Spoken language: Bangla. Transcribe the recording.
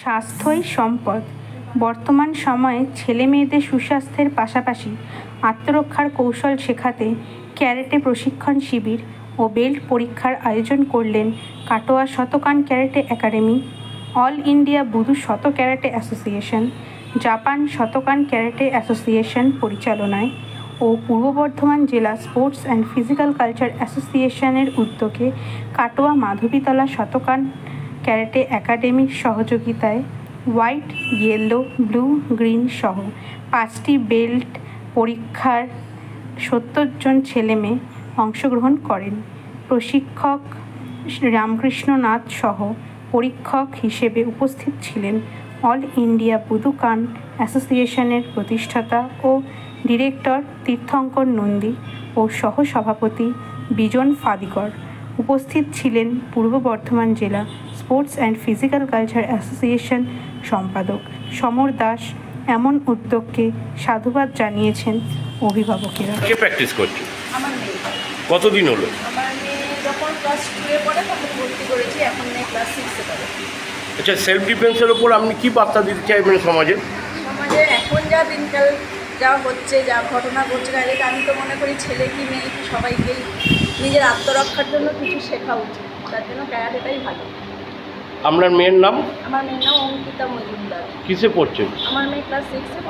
স্বাস্থ্যই সম্পদ। বর্তমান সময়ে ছেলেমেয়েদের সুস্বাস্থ্যের পাশাপাশি আত্মরক্ষার কৌশল শেখাতে ক্যারেটে প্রশিক্ষণ শিবির ও বেল্ট পরীক্ষার আয়োজন করলেন কাটোয়া শতকান ক্যারেটে একাডেমি, অল ইন্ডিয়া বুদু শত ক্যারেটে অ্যাসোসিয়েশন, জাপান শতকান ক্যারেটে অ্যাসোসিয়েশন পরিচালনায় ও পূর্ব বর্ধমান জেলা স্পোর্টস অ্যান্ড ফিজিক্যাল কালচার অ্যাসোসিয়েশনের উদ্যোগে কাটোয়া মাধবীতলা শতকান ক্যারেটে একাডেমির সহযোগিতায় হোয়াইট, ইয়েলো, ব্লু, গ্রিন সহ 5টি বেল্ট পরীক্ষার 70 জন ছেলেমেয়ে অংশগ্রহণ করেন। প্রশিক্ষক রামকৃষ্ণ নাথ সহ পরীক্ষক হিসেবে উপস্থিত ছিলেন অল ইন্ডিয়া বুদুকান অ্যাসোসিয়েশনের প্রতিষ্ঠাতা ও ডিরেক্টর তীর্থঙ্কর নন্দী ও সহসভাপতি বিজন ফাদিকর। উপস্থিত ছিলেন পূর্ব বর্ধমান জেলা sports and physical culture association সম্পাদক সমর দাস। এমন উদ্যোগকে সাধুবাদ জানিয়েছেন অভিভাবকেরা। কে প্র্যাকটিস করছে? আমার মেয়ে। কতদিন হলো? আমার মেয়ে যখন ক্লাস 2-এ পড়ে তখন ভর্তি করেছি, এখন মেয়ে ক্লাস 6-এ পড়ে। আচ্ছা, সেলফ ডিফেন্সের ওপর আপনি কি বার্তা দিতে চাইবেন সমাজে? এখন যা দিনকাল যা হচ্ছে, যা ঘটনা ঘটছে, তাদেরকে আমি তো মনে করি ছেলে কি মেয়ে কি সবাইকেই নিজের আত্মরক্ষার জন্য কিছু শেখা উচিত। তার জন্য ক্যারাটেটাই ভালো। আপনার মেয়ের নাম? আমার মেয়ের নাম অঙ্কিতা মজুমদার। কিসে পড়ছেন? আমার মেয়ে ক্লাস 6-এ।